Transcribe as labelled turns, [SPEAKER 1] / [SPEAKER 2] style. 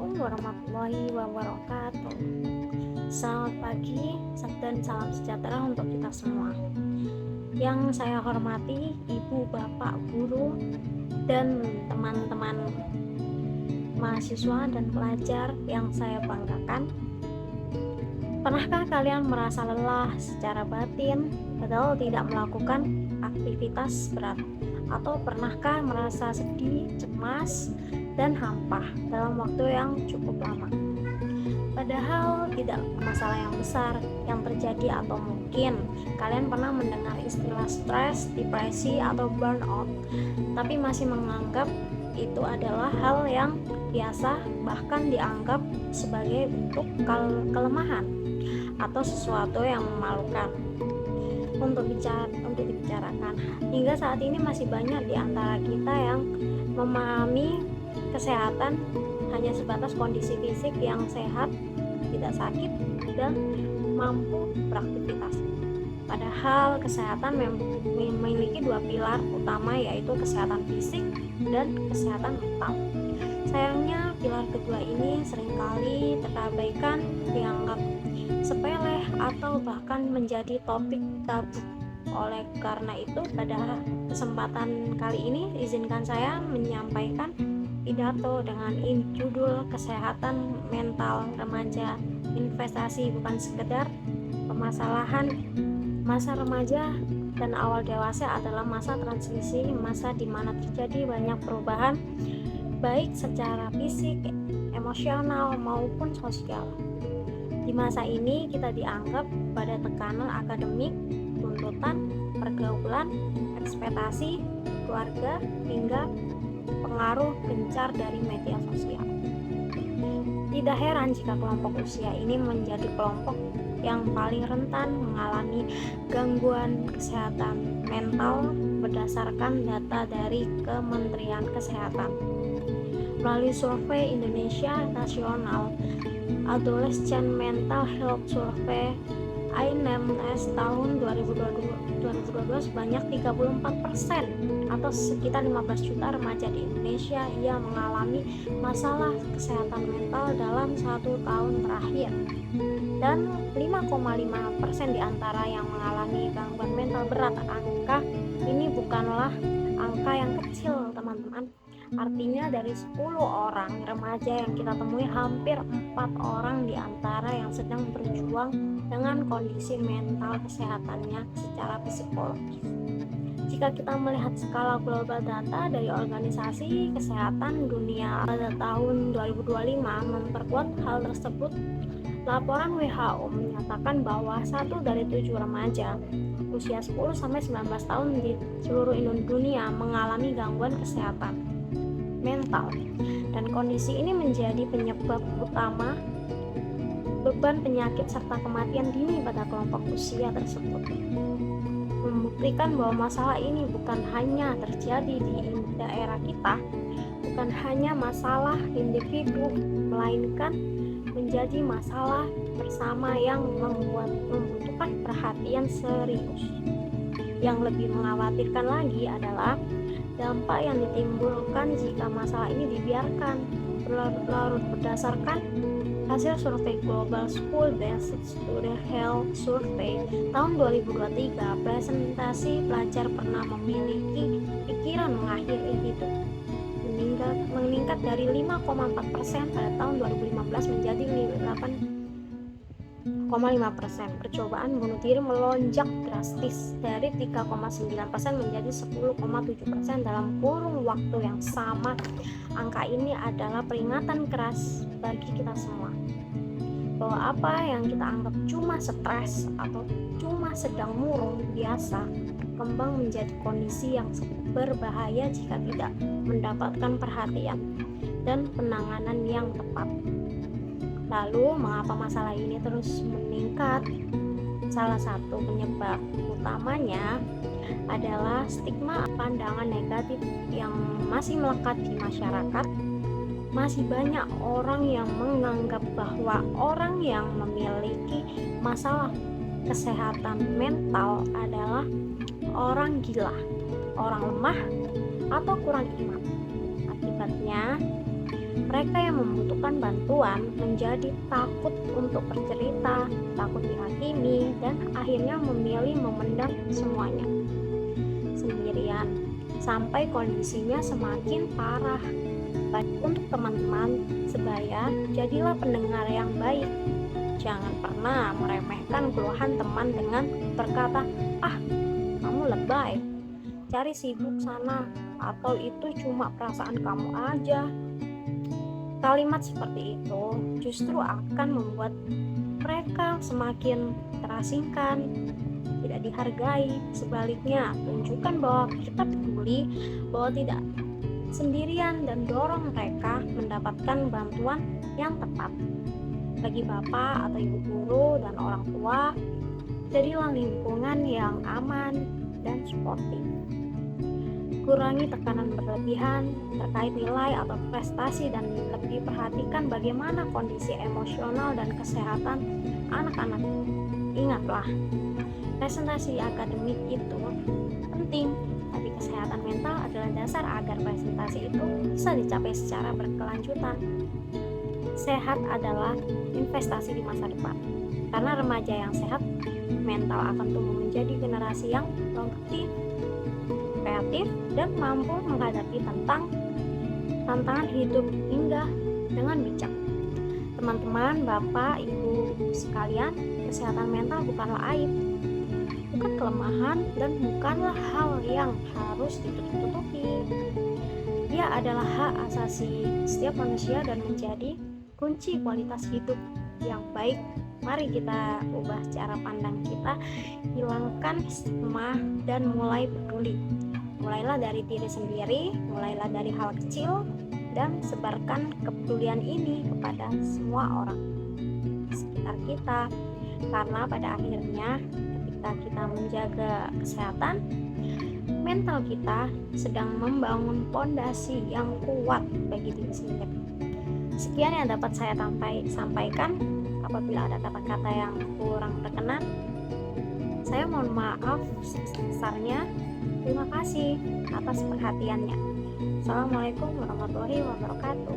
[SPEAKER 1] Assalamualaikum warahmatullahi wabarakatuh. Selamat pagi dan salam sejahtera untuk kita semua. Yang saya hormati ibu, bapak, guru, dan teman-teman mahasiswa dan pelajar yang saya banggakan. Pernahkah kalian merasa lelah secara batin padahal tidak melakukan aktivitas berat? Atau pernahkah merasa sedih, cemas, dan hampa dalam waktu yang cukup lama? Padahal tidak masalah yang besar yang terjadi, atau mungkin kalian pernah mendengar istilah stres, depresi, atau burnout, tapi masih menganggap itu adalah hal yang biasa, bahkan dianggap sebagai bentuk kelemahan atau sesuatu yang memalukan untuk dibicarakan. Hingga saat ini masih banyak di antara kita yang memahami kesehatan hanya sebatas kondisi fisik yang sehat, tidak sakit, dan mampu beraktivitas. Padahal kesehatan memiliki dua pilar utama, yaitu kesehatan fisik dan kesehatan mental. Sayangnya pilar kedua ini seringkali terabaikan, dianggap sepele, atau bahkan menjadi topik tabu. Oleh karena itu, pada kesempatan kali ini izinkan saya menyampaikan pidato dengan judul Kesehatan Mental Remaja, Investasi Bukan Sekedar Permasalahan. Masa remaja dan awal dewasa adalah masa transisi, masa di mana terjadi banyak perubahan baik secara fisik, emosional, maupun sosial. Di masa ini kita dianggap pada tekanan akademik, tuntutan, pergaulan, ekspektasi, keluarga, hingga pengaruh gencar dari media sosial. Tidak heran jika kelompok usia ini menjadi kelompok yang paling rentan mengalami gangguan kesehatan mental berdasarkan data dari Kementerian Kesehatan. Melalui survei Indonesia National Adolescent Mental Health Survey INMS tahun 2022 sebanyak 34% atau sekitar 15 juta remaja di Indonesia yang mengalami masalah kesehatan mental dalam 1 tahun terakhir, dan 5,5% di antara yang mengalami gangguan mental berat. Angka ini bukanlah angka yang kecil, teman-teman. Artinya dari 10 orang remaja yang kita temui, hampir 4 orang di antara yang sedang berjuang dengan kondisi mental kesehatannya secara psikologis. Jika kita melihat skala global data dari Organisasi Kesehatan Dunia pada tahun 2025 memperkuat hal tersebut, laporan WHO menyatakan bahwa 1 dari 7 remaja usia 10-19 tahun di seluruh dunia mengalami gangguan kesehatan mental, dan kondisi ini menjadi penyebab utama beban penyakit serta kematian dini pada kelompok usia tersebut. Membuktikan bahwa masalah ini bukan hanya terjadi di daerah kita, bukan hanya masalah individu, melainkan menjadi masalah bersama yang membutuhkan perhatian serius. Yang lebih mengkhawatirkan lagi adalah dampak yang ditimbulkan jika masalah ini dibiarkan berlarut-larut. Berdasarkan hasil survei Global School-Based Student Health Survey tahun 2023, presentasi pelajar pernah memiliki pikiran mengakhiri hidup meningkat dari 5,4% pada tahun 2015 menjadi 8,5%. Percobaan bunuh diri melonjak drastis dari 3,9% menjadi 10,7% dalam kurun waktu yang sama. Angka ini adalah peringatan keras bagi kita semua bahwa apa yang kita anggap cuma stres atau cuma sedang murung biasa berkembang menjadi kondisi yang berbahaya jika tidak mendapatkan perhatian dan penanganan yang tepat. Lalu, mengapa masalah ini terus meningkat? Salah satu penyebab utamanya adalah stigma, pandangan negatif yang masih melekat di masyarakat. Masih banyak orang yang menganggap bahwa orang yang memiliki masalah kesehatan mental adalah orang gila, orang lemah, atau kurang iman. Akibatnya, Mereka yang membutuhkan bantuan menjadi takut untuk bercerita, takut dihakimi, dan akhirnya memilih memendam semuanya sendirian sampai kondisinya semakin parah. Untuk teman-teman sebaya, jadilah pendengar yang baik. Jangan pernah meremehkan keluhan teman dengan berkata, "Ah, kamu lebay, cari sibuk sana," atau "itu cuma perasaan kamu aja." Kalimat seperti itu justru akan membuat mereka semakin terasingkan, tidak dihargai. Sebaliknya, tunjukkan bahwa kita peduli, bahwa tidak sendirian, dan dorong mereka mendapatkan bantuan yang tepat. Bagi bapak atau ibu guru dan orang tua, jadilah lingkungan yang aman dan suportif. Kurangi tekanan berlebihan terkait nilai atau prestasi dan lebih perhatikan bagaimana kondisi emosional dan kesehatan anak-anak. Ingatlah, presentasi akademik itu penting, tapi kesehatan mental adalah dasar agar presentasi itu bisa dicapai secara berkelanjutan. Sehat adalah investasi di masa depan, karena remaja yang sehat mental akan tumbuh menjadi generasi yang produktif, kreatif, dan mampu menghadapi tantangan hidup hingga dengan bijak. Teman-teman, bapak, ibu sekalian, kesehatan mental bukanlah aib, bukan kelemahan, dan bukanlah hal yang harus ditutup-tutupi. Dia adalah hak asasi setiap manusia dan menjadi kunci kualitas hidup yang baik. Mari kita ubah cara pandang kita, hilangkan stigma, dan mulai peduli. Mulailah dari diri sendiri, mulailah dari hal kecil, dan sebarkan kepedulian ini kepada semua orang sekitar kita. Karena pada akhirnya ketika kita menjaga kesehatan mental kita, sedang membangun fondasi yang kuat bagi diri sendiri. Sekian yang dapat saya sampaikan. Apabila ada kata-kata yang kurang berkenan, saya mohon maaf sebesar-besarnya. Terima kasih atas perhatiannya. Assalamualaikum warahmatullahi wabarakatuh.